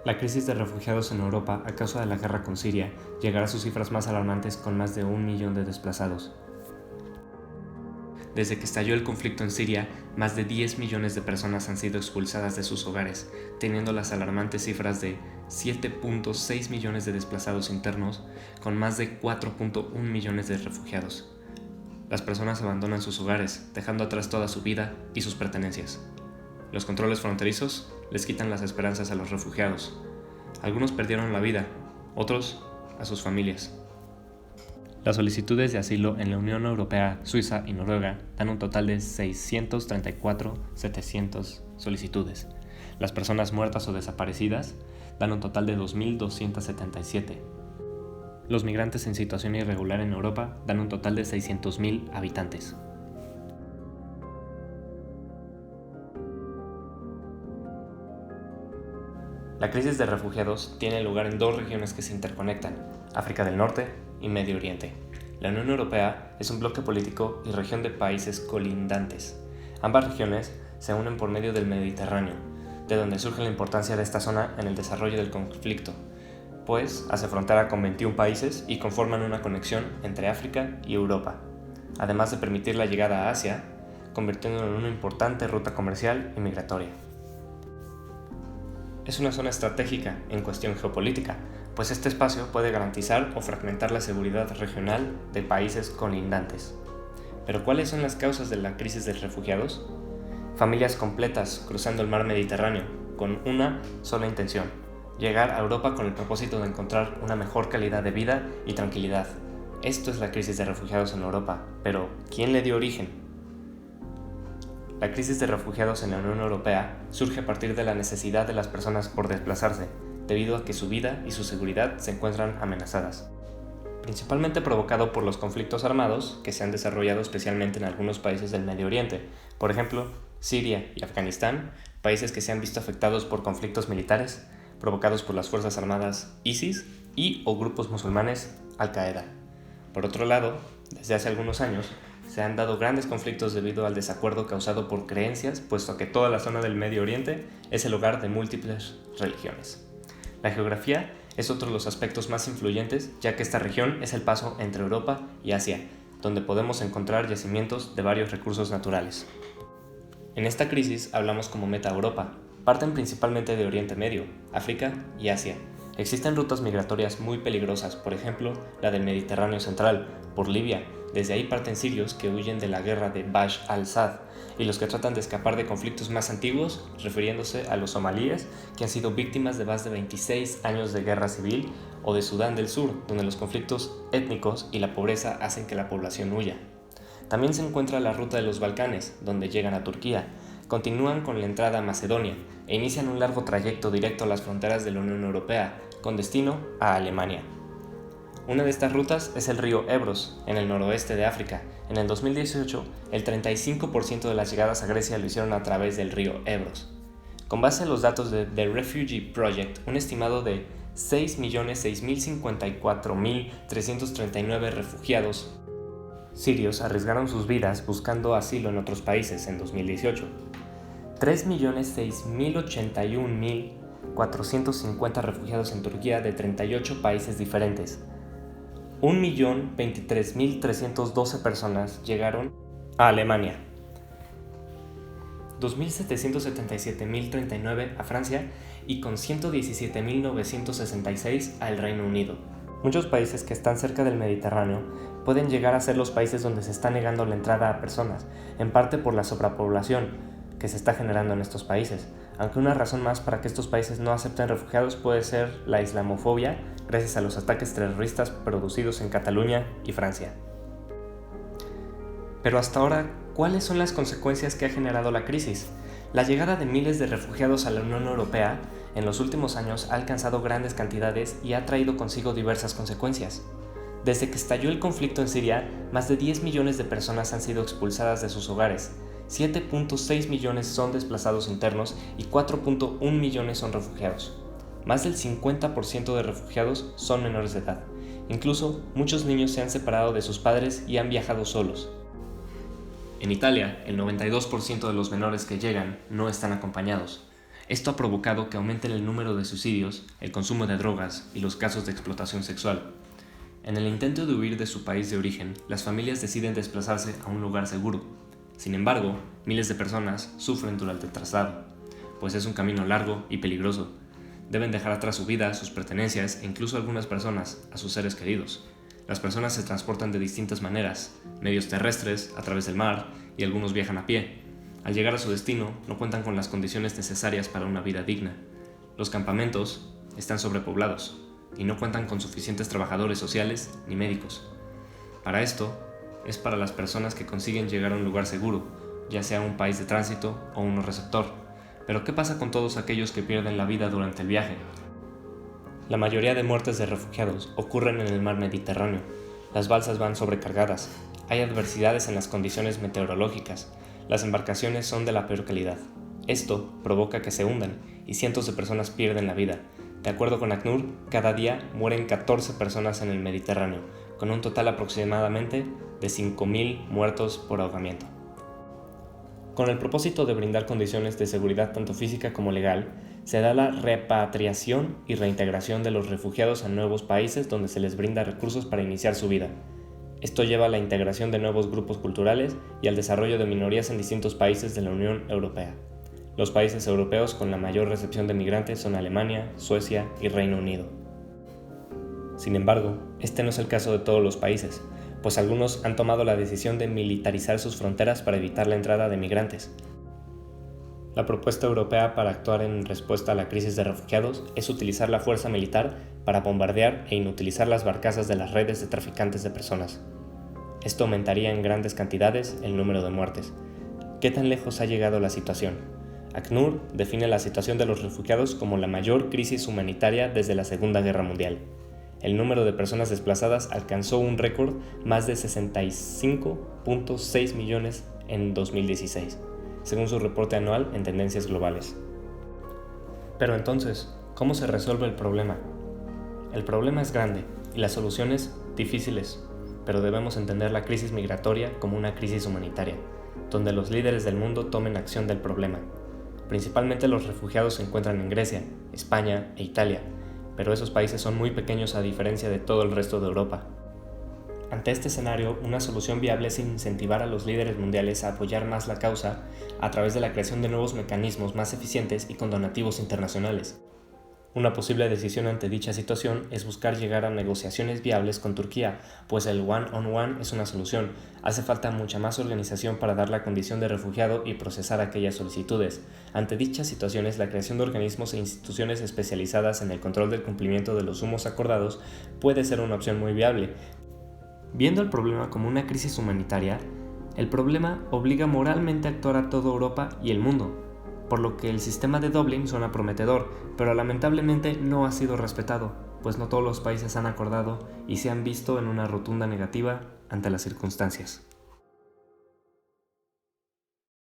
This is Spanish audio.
La crisis de refugiados en Europa a causa de la guerra con Siria llegará a sus cifras más alarmantes con más de 1 millón de desplazados. Desde que estalló el conflicto en Siria, más de 10 millones de personas han sido expulsadas de sus hogares, teniendo las alarmantes cifras de 7.6 millones de desplazados internos, con más de 4.1 millones de refugiados. Las personas abandonan sus hogares, dejando atrás toda su vida y sus pertenencias. Los controles fronterizos les quitan las esperanzas a los refugiados. Algunos perdieron la vida, otros a sus familias. Las solicitudes de asilo en la Unión Europea, Suiza y Noruega dan un total de 634.700 solicitudes. Las personas muertas o desaparecidas dan un total de 2.277. Los migrantes en situación irregular en Europa dan un total de 600.000 habitantes. La crisis de refugiados tiene lugar en dos regiones que se interconectan, África del Norte y Medio Oriente. La Unión Europea es un bloque político y región de países colindantes. Ambas regiones se unen por medio del Mediterráneo, de donde surge la importancia de esta zona en el desarrollo del conflicto, pues hace frontera con 21 países y conforman una conexión entre África y Europa, además de permitir la llegada a Asia, convirtiéndolo en una importante ruta comercial y migratoria. Es una zona estratégica en cuestión geopolítica, pues este espacio puede garantizar o fragmentar la seguridad regional de países colindantes. ¿Pero cuáles son las causas de la crisis de refugiados? Familias completas cruzando el mar Mediterráneo con una sola intención: llegar a Europa con el propósito de encontrar una mejor calidad de vida y tranquilidad. Esto es la crisis de refugiados en Europa, pero ¿quién le dio origen? La crisis de refugiados en la Unión Europea surge a partir de la necesidad de las personas por desplazarse, debido a que su vida y su seguridad se encuentran amenazadas. Principalmente provocado por los conflictos armados que se han desarrollado especialmente en algunos países del Medio Oriente, por ejemplo, Siria y Afganistán, países que se han visto afectados por conflictos militares provocados por las fuerzas armadas ISIS y o grupos musulmanes Al-Qaeda. Por otro lado, desde hace algunos años, se han dado grandes conflictos debido al desacuerdo causado por creencias, puesto que toda la zona del Medio Oriente es el hogar de múltiples religiones. La geografía es otro de los aspectos más influyentes, ya que esta región es el paso entre Europa y Asia, donde podemos encontrar yacimientos de varios recursos naturales. En esta crisis hablamos como meta Europa. Parten principalmente de Oriente Medio, África y Asia. Existen rutas migratorias muy peligrosas, por ejemplo, la del Mediterráneo Central, por Libia. Desde ahí parten sirios que huyen de la guerra de Bashar al-Assad y los que tratan de escapar de conflictos más antiguos, refiriéndose a los somalíes que han sido víctimas de más de 26 años de guerra civil, o de Sudán del Sur, donde los conflictos étnicos y la pobreza hacen que la población huya. También se encuentra la ruta de los Balcanes, donde llegan a Turquía, continúan con la entrada a Macedonia e inician un largo trayecto directo a las fronteras de la Unión Europea, con destino a Alemania. Una de estas rutas es el río Ebros, en el noroeste de África. En el 2018, el 35% de las llegadas a Grecia lo hicieron a través del río Ebros. Con base en los datos de The Refugee Project, un estimado de 6.654.339 refugiados sirios arriesgaron sus vidas buscando asilo en otros países en 2018. 3.681.450 refugiados en Turquía de 38 países diferentes. 1.023.312 personas llegaron a Alemania. 2.777.039 a Francia y con 117.966 al Reino Unido. Muchos países que están cerca del Mediterráneo pueden llegar a ser los países donde se está negando la entrada a personas, en parte por la sobrepoblación que se está generando en estos países, aunque una razón más para que estos países no acepten refugiados puede ser la islamofobia, gracias a los ataques terroristas producidos en Cataluña y Francia. Pero hasta ahora, ¿cuáles son las consecuencias que ha generado la crisis? La llegada de miles de refugiados a la Unión Europea en los últimos años ha alcanzado grandes cantidades y ha traído consigo diversas consecuencias. Desde que estalló el conflicto en Siria, más de 10 millones de personas han sido expulsadas de sus hogares, 7.6 millones son desplazados internos y 4.1 millones son refugiados. Más del 50% de refugiados son menores de edad. Incluso muchos niños se han separado de sus padres y han viajado solos. En Italia, el 92% de los menores que llegan no están acompañados. Esto ha provocado que aumente el número de suicidios, el consumo de drogas y los casos de explotación sexual. En el intento de huir de su país de origen, las familias deciden desplazarse a un lugar seguro. Sin embargo, miles de personas sufren durante el traslado, pues es un camino largo y peligroso. Deben dejar atrás su vida, sus pertenencias e incluso algunas personas a sus seres queridos. Las personas se transportan de distintas maneras, medios terrestres, a través del mar, y algunos viajan a pie. Al llegar a su destino, no cuentan con las condiciones necesarias para una vida digna. Los campamentos están sobrepoblados y no cuentan con suficientes trabajadores sociales ni médicos. Para esto, es para las personas que consiguen llegar a un lugar seguro, ya sea un país de tránsito o uno receptor. Pero ¿qué pasa con todos aquellos que pierden la vida durante el viaje? La mayoría de muertes de refugiados ocurren en el mar Mediterráneo. Las balsas van sobrecargadas, hay adversidades en las condiciones meteorológicas, las embarcaciones son de la peor calidad. Esto provoca que se hundan y cientos de personas pierden la vida. De acuerdo con ACNUR, cada día mueren 14 personas en el Mediterráneo, con un total aproximadamente de 5.000 muertos por ahogamiento. Con el propósito de brindar condiciones de seguridad tanto física como legal, se da la repatriación y reintegración de los refugiados a nuevos países donde se les brinda recursos para iniciar su vida. Esto lleva a la integración de nuevos grupos culturales y al desarrollo de minorías en distintos países de la Unión Europea. Los países europeos con la mayor recepción de migrantes son Alemania, Suecia y Reino Unido. Sin embargo, este no es el caso de todos los países, pues algunos han tomado la decisión de militarizar sus fronteras para evitar la entrada de migrantes. La propuesta europea para actuar en respuesta a la crisis de refugiados es utilizar la fuerza militar para bombardear e inutilizar las barcazas de las redes de traficantes de personas. Esto aumentaría en grandes cantidades el número de muertes. ¿Qué tan lejos ha llegado la situación? ACNUR define la situación de los refugiados como la mayor crisis humanitaria desde la Segunda Guerra Mundial. El número de personas desplazadas alcanzó un récord más de 65.6 millones en 2016, según su reporte anual en Tendencias Globales. Pero entonces, ¿cómo se resuelve el problema? El problema es grande y las soluciones difíciles, pero debemos entender la crisis migratoria como una crisis humanitaria, donde los líderes del mundo tomen acción del problema. Principalmente los refugiados se encuentran en Grecia, España e Italia, pero esos países son muy pequeños a diferencia de todo el resto de Europa. Ante este escenario, una solución viable es incentivar a los líderes mundiales a apoyar más la causa a través de la creación de nuevos mecanismos más eficientes y con donativos internacionales. Una posible decisión ante dicha situación es buscar llegar a negociaciones viables con Turquía, pues el one-on-one es una solución. Hace falta mucha más organización para dar la condición de refugiado y procesar aquellas solicitudes. Ante dichas situaciones, la creación de organismos e instituciones especializadas en el control del cumplimiento de los sumos acordados puede ser una opción muy viable. Viendo el problema como una crisis humanitaria, el problema obliga moralmente a actuar a toda Europa y el mundo, por lo que el sistema de Dublín suena prometedor, pero lamentablemente no ha sido respetado, pues no todos los países han acordado y se han visto en una rotunda negativa ante las circunstancias.